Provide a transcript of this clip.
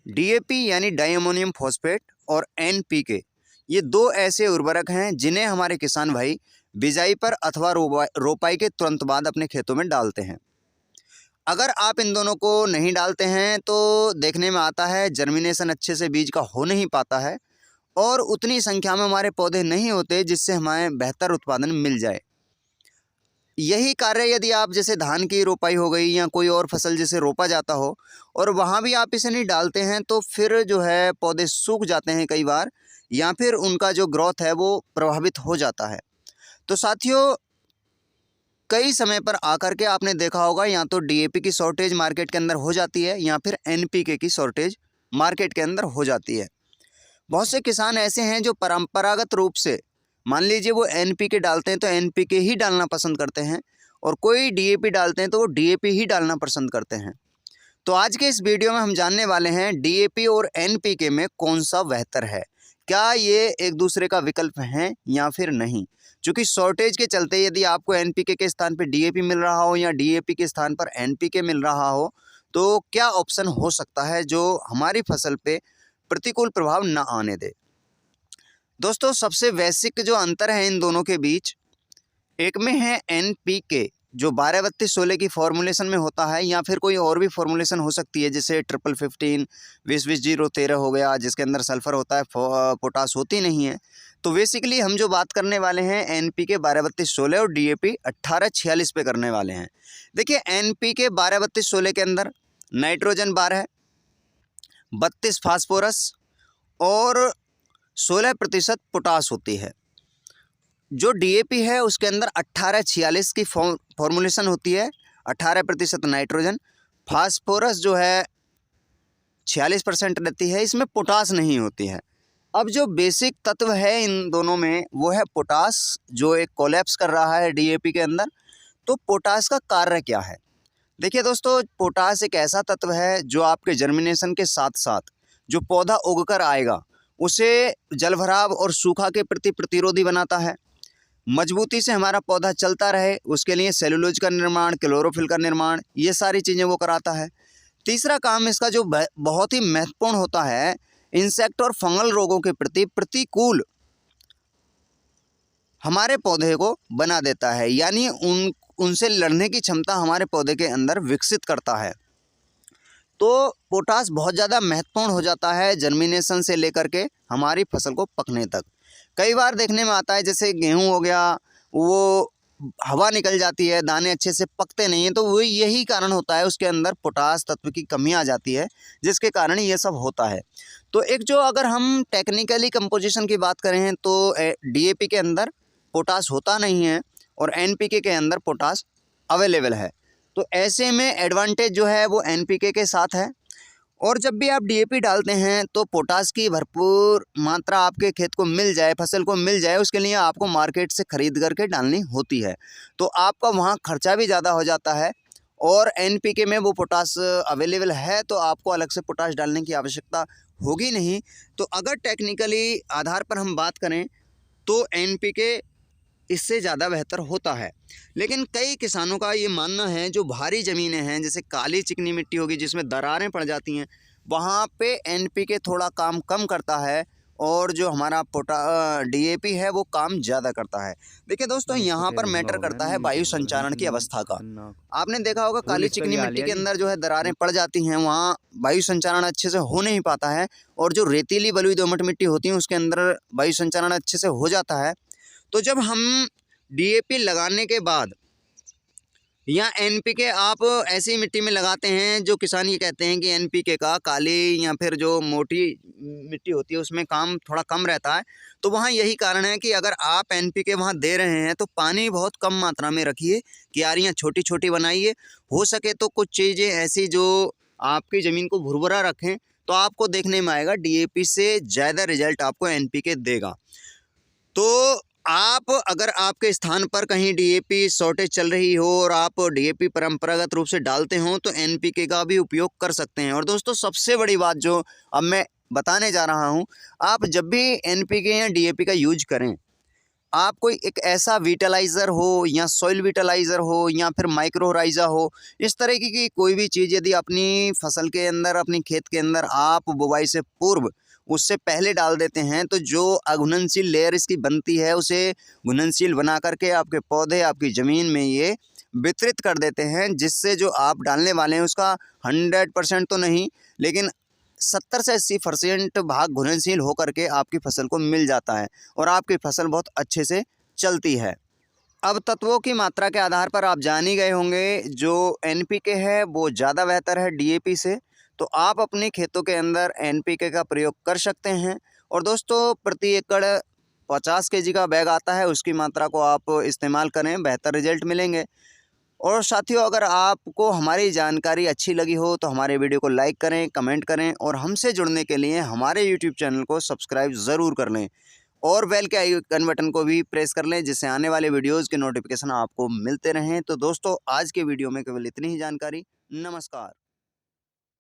DAP यानी di ammonium phosphate और NPK, ये दो ऐसे उर्वरक हैं जिन्हें हमारे किसान भाई बिजाई पर अथवा रोपाई के तुरंत बाद अपने खेतों में डालते हैं। अगर आप इन दोनों को नहीं डालते हैं तो देखने में आता है जर्मिनेशन अच्छे से बीज का हो नहीं पाता है और उतनी संख्या में हमारे पौधे नहीं होते जिससे हमें बेहतर उत्पादन मिल जाए। यही कार्य यदि आप जैसे धान की रोपाई हो गई या कोई और फसल जैसे रोपा जाता हो और वहाँ भी आप इसे नहीं डालते हैं तो फिर जो है पौधे सूख जाते हैं कई बार, या फिर उनका जो ग्रोथ है वो प्रभावित हो जाता है। तो साथियों, कई समय पर आकर के आपने देखा होगा या तो डीएपी की शॉर्टेज मार्केट के अंदर हो जाती है या फिर एनपीके की शॉर्टेज मार्केट के अंदर हो जाती है। बहुत से किसान ऐसे हैं जो परंपरागत रूप से मान लीजिए वो एनपीके डालते हैं तो एनपीके ही डालना पसंद करते हैं, और कोई डीएपी डालते हैं तो वो डीएपी ही डालना पसंद करते हैं। तो आज के इस वीडियो में हम जानने वाले हैं डीएपी और एनपीके में कौन सा बेहतर है, क्या ये एक दूसरे का विकल्प हैं या फिर नहीं। क्योंकि शॉर्टेज के चलते यदि आपको एनपीके के स्थान पर डीएपी मिल रहा हो या डीएपी के स्थान पर एनपीके मिल रहा हो तो क्या ऑप्शन हो सकता है जो हमारी फसल पे प्रतिकूल प्रभाव न आने दे। दोस्तों, सबसे बेसिक जो अंतर है इन दोनों के बीच, एक में है एनपीके जो 12-32-16 की फॉर्मुलेशन में होता है, या फिर कोई और भी फॉर्मुलेशन हो सकती है जैसे 15-15 20-20-0-13 हो गया जिसके अंदर सल्फर होता है, पोटास होती नहीं है। तो बेसिकली हम जो बात करने वाले हैं एनपीके 12-32-16 और डीएपी 18-46 पे करने वाले हैं। देखिए, एनपीके 12-32-16 के अंदर नाइट्रोजन 12, 32 फास्फोरस और 16% पोटास होती है। जो डीएपी है उसके अंदर 18-46 की फॉर्मुलेशन होती है, 18% नाइट्रोजन, फास्फोरस जो है 46% रहती है, इसमें पोटास नहीं होती है। अब जो बेसिक तत्व है इन दोनों में वो है पोटास, जो एक कोलैप्स कर रहा है डीएपी के अंदर। तो पोटास का कार्य क्या है? देखिए दोस्तों, पोटास एक ऐसा तत्व है जो आपके जर्मिनेशन के साथ साथ जो पौधा उगकर आएगा उसे जलभराव और सूखा के प्रति प्रतिरोधी बनाता है। मजबूती से हमारा पौधा चलता रहे उसके लिए सेलुलोज का निर्माण, क्लोरोफिल का निर्माण, ये सारी चीज़ें वो कराता है। तीसरा काम इसका जो बहुत ही महत्वपूर्ण होता है, इंसेक्ट और फंगल रोगों के प्रति प्रतिकूल हमारे पौधे को बना देता है, यानी उनसे लड़ने की क्षमता हमारे पौधे के अंदर विकसित करता है। तो पोटास बहुत ज़्यादा महत्वपूर्ण हो जाता है जर्मिनेशन से लेकर के हमारी फसल को पकने तक। कई बार देखने में आता है जैसे गेहूं हो गया, वो हवा निकल जाती है, दाने अच्छे से पकते नहीं हैं, तो वो यही कारण होता है, उसके अंदर पोटास तत्व की कमी आ जाती है जिसके कारण ये सब होता है। तो एक जो अगर हम टेक्निकली कंपोजिशन की बात करें तो डीएपी के अंदर पोटास होता नहीं है और एनपीके के अंदर पोटास अवेलेबल है। तो ऐसे में एडवांटेज जो है वो एनपीके के साथ है। और जब भी आप डीएपी डालते हैं तो पोटास की भरपूर मात्रा आपके खेत को मिल जाए, फसल को मिल जाए, उसके लिए आपको मार्केट से ख़रीद करके डालनी होती है। तो आपका वहाँ खर्चा भी ज़्यादा हो जाता है, और एनपीके में वो पोटास अवेलेबल है तो आपको अलग से पोटास डालने की आवश्यकता होगी नहीं। तो अगर टेक्निकली आधार पर हम बात करें तो एनपीके इससे ज़्यादा बेहतर होता है। लेकिन कई किसानों का ये मानना है जो भारी ज़मीनें हैं जैसे काली चिकनी मिट्टी होगी जिसमें दरारें पड़ जाती हैं, वहाँ पे एनपीके थोड़ा काम कम करता है और जो हमारा डीएपी है वो काम ज़्यादा करता है। देखिए दोस्तों, यहाँ पर मैटर करता है वायु संचारण की अवस्था का। आपने देखा होगा काली चिकनी मिट्टी के अंदर जो है दरारें पड़ जाती हैं, वहाँ वायु संचारण अच्छे से हो नहीं पाता है, और जो रेतीली बलुई दोमट मिट्टी होती है उसके अंदर वायु संचारण अच्छे से हो जाता है। तो जब हम डीएपी लगाने के बाद या एनपीके आप ऐसी मिट्टी में लगाते हैं, जो किसान ये कहते हैं कि एनपीके का काली या फिर जो मोटी मिट्टी होती है उसमें काम थोड़ा कम रहता है, तो वहाँ यही कारण है कि अगर आप एनपीके वहाँ दे रहे हैं तो पानी बहुत कम मात्रा में रखिए, क्यारियाँ छोटी छोटी बनाइए, हो सके तो कुछ चीज़ें ऐसी जो आपकी ज़मीन को भुरभुरा रखें, तो आपको देखने में आएगा डीएपी से ज़्यादा रिजल्ट आपको एनपीके देगा। तो आप अगर आपके स्थान पर कहीं डीएपी शॉर्टेज चल रही हो और आप डीएपी परंपरागत रूप से डालते हो तो एनपीके का भी उपयोग कर सकते हैं। और दोस्तों, सबसे बड़ी बात जो अब मैं बताने जा रहा हूं, आप जब भी एनपीके या डीएपी का यूज करें, आप कोई एक ऐसा विटालाइज़र हो या सॉइल विटालाइज़र हो या फिर माइक्रोराइज़ा हो, इस तरीके की कोई भी चीज़ यदि अपनी फसल के अंदर, अपनी खेत के अंदर आप बुवाई से पूर्व उससे पहले डाल देते हैं, तो जो अघुलनशील लेयर इसकी बनती है उसे घुलनशील बना करके आपके पौधे, आपकी ज़मीन में ये वितरित कर देते हैं, जिससे जो आप डालने वाले हैं उसका 100% तो नहीं, लेकिन 70 से 80% भाग घुलनशील होकर के आपकी फसल को मिल जाता है और आपकी फसल बहुत अच्छे से चलती है। अब तत्वों की मात्रा के आधार पर आप जान ही गए होंगे, जो एनपीके है वो ज़्यादा बेहतर है डीएपी से, तो आप अपने खेतों के अंदर एनपीके का प्रयोग कर सकते हैं। और दोस्तों, प्रति एकड़ 50 केजी का बैग आता है, उसकी मात्रा को आप इस्तेमाल करें, बेहतर रिजल्ट मिलेंगे। और साथियों, अगर आपको हमारी जानकारी अच्छी लगी हो तो हमारे वीडियो को लाइक करें, कमेंट करें और हमसे जुड़ने के लिए हमारे यूट्यूब चैनल को सब्सक्राइब ज़रूर कर लें और बेल के आइकन बटन को भी प्रेस कर लें, जिससे आने वाले वीडियोज़ के नोटिफिकेशन आपको मिलते रहें। तो दोस्तों, आज के वीडियो में केवल इतनी ही जानकारी। नमस्कार।